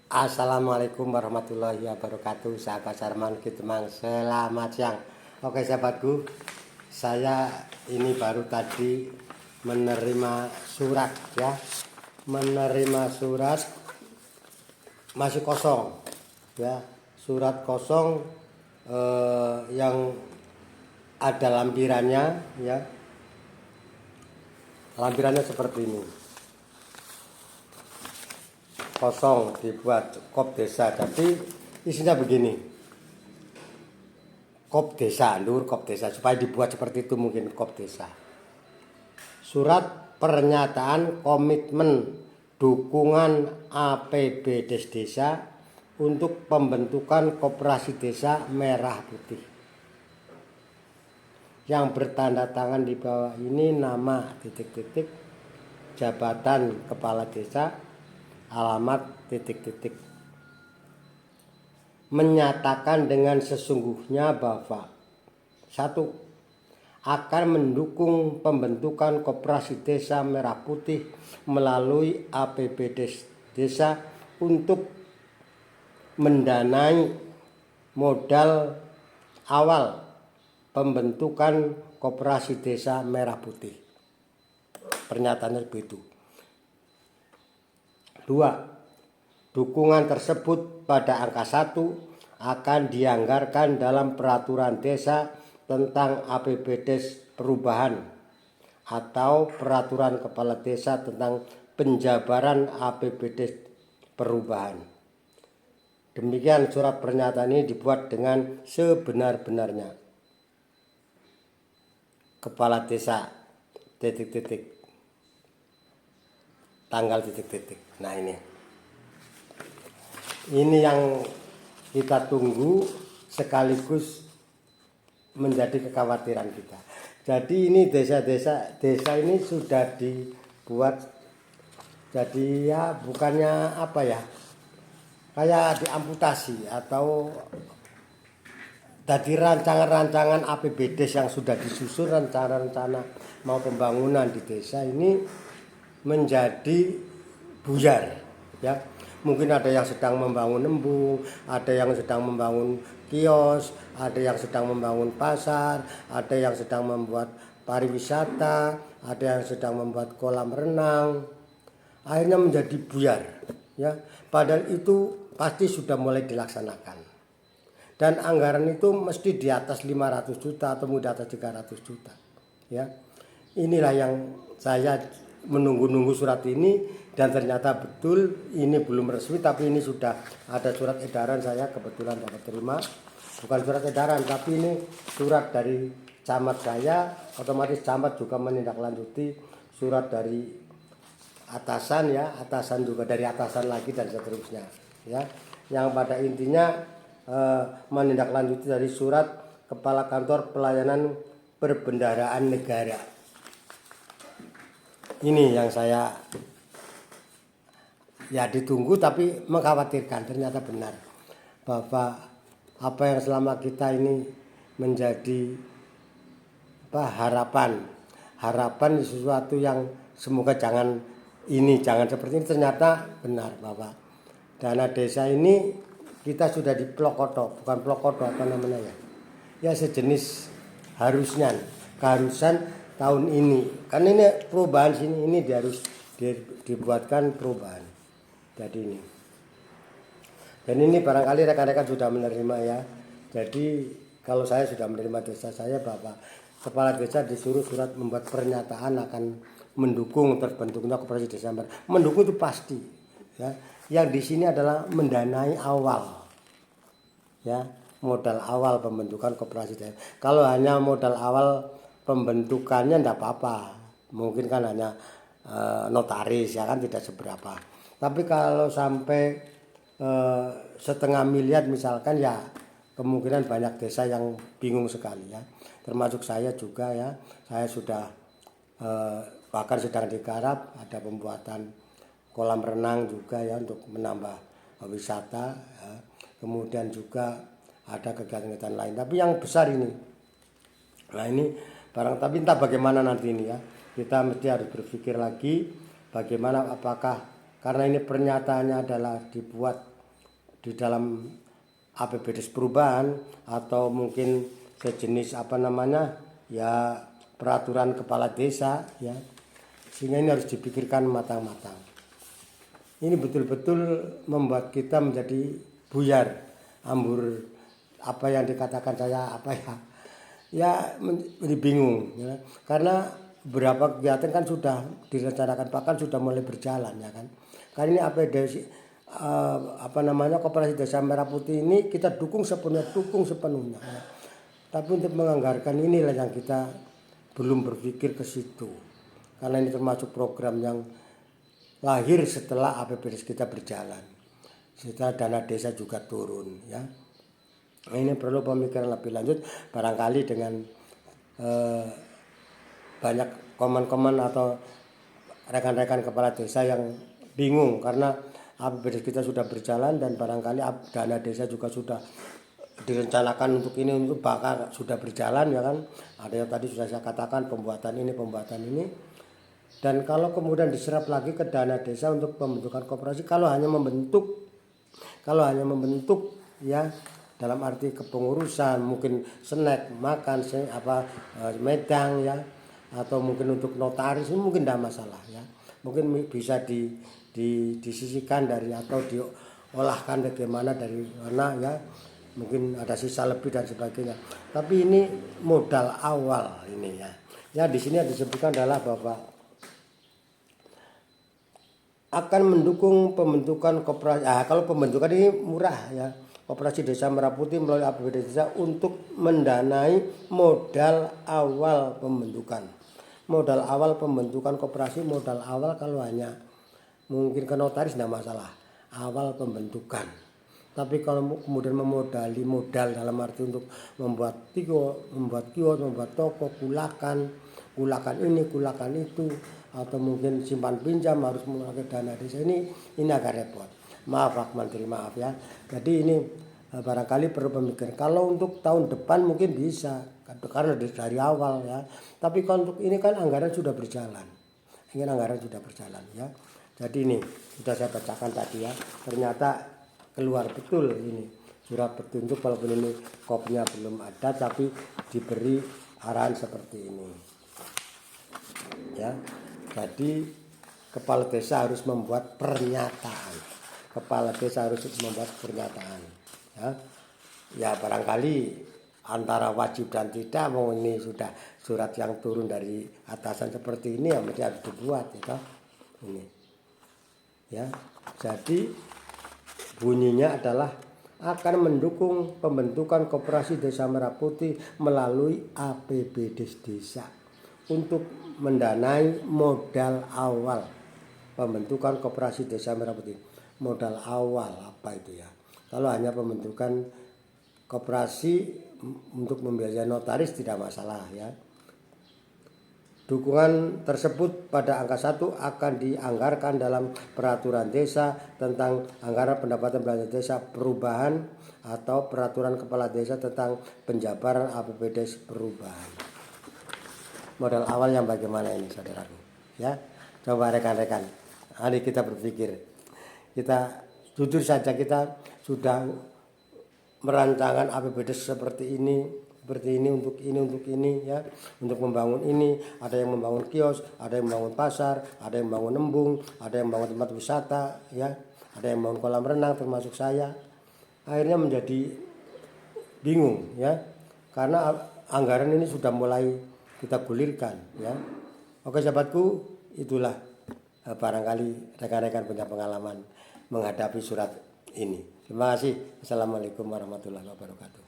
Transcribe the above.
Assalamualaikum warahmatullahi wabarakatuh. Sahabat Sarman Kitemang, selamat siang. Oke sahabatku, saya ini baru tadi menerima surat ya. Menerima surat masih kosong ya. Surat kosong yang ada lampirannya ya. Lampirannya seperti ini. Kosong, dibuat kop desa. Jadi isinya begini, kop desa, nur kop desa, supaya dibuat seperti itu mungkin kop desa. Surat pernyataan komitmen dukungan APBDes desa untuk pembentukan koperasi desa Merah Putih. Yang bertanda tangan di bawah ini nama titik-titik, jabatan kepala desa, alamat titik-titik. Menyatakan dengan sesungguhnya bahwa 1. Akan mendukung pembentukan koperasi desa Merah Putih melalui APBDes desa untuk mendanai modal awal pembentukan koperasi desa Merah Putih. Pernyataannya begitu. 2. Dukungan tersebut pada angka 1 akan dianggarkan dalam peraturan desa tentang APBDes perubahan atau peraturan kepala desa tentang penjabaran APBDes perubahan. Demikian surat pernyataan ini dibuat dengan sebenar-benarnya. Kepala desa titik-titik, tanggal titik-titik. Nah ini yang kita tunggu sekaligus menjadi kekhawatiran kita. Jadi ini desa ini sudah dibuat jadi ya bukannya apa ya, kayak diamputasi atau dari rancangan-rancangan APBDes yang sudah disusun, rencana-rencana mau pembangunan di desa ini menjadi buyar ya. Mungkin ada yang sedang membangun embung, ada yang sedang membangun kios, ada yang sedang membangun pasar, ada yang sedang membuat pariwisata, ada yang sedang membuat kolam renang. Akhirnya menjadi buyar ya. Padahal itu pasti sudah mulai dilaksanakan. Dan anggaran itu mesti di atas 500 juta atau di atas 300 juta ya. Inilah yang saya menunggu-nunggu surat ini, dan ternyata betul ini belum resmi, tapi ini sudah ada surat edaran. Saya kebetulan dapat terima, bukan surat edaran tapi ini surat dari camat saya. Otomatis camat juga menindaklanjuti surat dari atasan ya, atasan juga dari atasan lagi dan seterusnya ya, yang pada intinya menindaklanjuti dari surat Kepala Kantor Pelayanan Perbendaharaan Negara. Ini yang saya ya ditunggu tapi mengkhawatirkan. Ternyata benar bahwa apa yang selama kita ini menjadi harapan sesuatu yang semoga jangan seperti ini, ternyata benar bahwa dana desa ini kita sudah bukan plokoto apa namanya ya sejenis keharusan tahun ini, kan ini perubahan sini, ini harus dibuatkan perubahan. Jadi ini, dan ini barangkali rekan-rekan sudah menerima ya. Jadi kalau saya sudah menerima desa saya bahwa kepala desa disuruh surat membuat pernyataan akan mendukung terbentuknya koperasi desa. Mendukung itu pasti ya. Yang di sini adalah mendanai awal ya, modal awal pembentukan koperasi desa. Kalau hanya modal awal pembentukannya tidak apa-apa, mungkin kan hanya notaris ya kan, tidak seberapa. Tapi kalau sampai 500 miliar misalkan ya, kemungkinan banyak desa yang bingung sekali ya, termasuk saya juga ya. Saya sudah bahkan sedang digarap ada pembuatan kolam renang juga ya untuk menambah wisata ya. Kemudian juga ada kegiatan-kegiatan lain, tapi yang besar ini. Nah ini tapi entah bagaimana nanti ini ya, kita mesti harus berpikir lagi bagaimana, apakah karena ini pernyataannya adalah dibuat di dalam APBD perubahan atau mungkin sejenis ya peraturan kepala desa ya, sehingga ini harus dipikirkan matang-matang. Ini betul-betul membuat kita menjadi buyar, ambur apa yang dikatakan saya menjadi bingung ya. Karena beberapa kegiatan kan sudah direncanakan, bahkan sudah mulai berjalan ya kan. Karena ini Koperasi Desa Merah Putih ini kita dukung sepenuhnya ya. Tapi untuk menganggarkan inilah yang kita belum berpikir ke situ. Karena ini termasuk program yang lahir setelah APBD kita berjalan. Setelah dana desa juga turun ya. Nah, ini perlu pemikiran lebih lanjut, barangkali dengan banyak komen-komen atau rekan-rekan kepala desa yang bingung karena APBD kita sudah berjalan dan barangkali dana desa juga sudah direncanakan untuk bakal sudah berjalan ya kan. Ada yang tadi sudah saya katakan pembuatan ini. Dan kalau kemudian diserap lagi ke dana desa untuk pembentukan koperasi, kalau hanya membentuk ya dalam arti kepengurusan, mungkin snack, makan, medang ya, atau mungkin untuk notaris ini mungkin tidak masalah ya. Mungkin bisa disisihkan dari atau diolahkan bagaimana dari mana ya. Mungkin ada sisa lebih dan sebagainya. Tapi ini modal awal ini ya. Ya di sini disebutkan adalah bahwa akan mendukung pembentukan koperasi. Kalau pembentukan ini murah ya. Koperasi Desa Merah Putih melalui APBD Desa untuk mendanai modal awal pembentukan. Modal awal pembentukan koperasi, modal awal kalau hanya mungkin ke notaris tidak masalah. Awal pembentukan. Tapi kalau kemudian memodal dalam arti untuk membuat kios, membuat toko, kulakan ini, kulakan itu, atau mungkin simpan pinjam harus memakai dana desa ini agak repot. Maaf Pak Menteri, maaf ya. Jadi ini barangkali perlu pemikiran. Kalau untuk tahun depan mungkin bisa karena dari awal ya. Tapi kalau untuk ini kan anggaran sudah berjalan. Ya. Jadi ini sudah saya bacakan tadi ya. Ternyata keluar betul ini surat petunjuk, walaupun ini kopinya belum ada tapi diberi arahan seperti ini ya. Jadi kepala desa harus membuat pernyataan ya barangkali antara wajib dan tidak, mau ini sudah surat yang turun dari atasan seperti ini ya mesti harus dibuat gitu. Ini ya, jadi bunyinya adalah akan mendukung pembentukan Koperasi Desa Merah Putih melalui APBD Desa untuk mendanai modal awal pembentukan Koperasi Desa Merah Putih. Modal awal apa itu ya? Kalau hanya pembentukan koperasi untuk membiayai notaris tidak masalah ya. Dukungan tersebut pada angka 1 akan dianggarkan dalam peraturan desa tentang anggaran pendapatan belanja desa perubahan atau peraturan kepala desa tentang penjabaran APBD perubahan. Modal awal yang bagaimana ini saudaraku ya? Coba rekan-rekan, mari kita berpikir. Kita jujur saja, kita sudah merancangkan APBD seperti ini untuk ini ya, untuk membangun ini, ada yang membangun kios, ada yang membangun pasar, ada yang membangun embung, ada yang membangun tempat wisata ya, ada yang membangun kolam renang termasuk saya. Akhirnya menjadi bingung ya, karena anggaran ini sudah mulai kita gulirkan ya. Oke sahabatku, itulah barangkali rekan-rekan punya pengalaman menghadapi surat ini. Terima kasih. Assalamualaikum warahmatullahi wabarakatuh.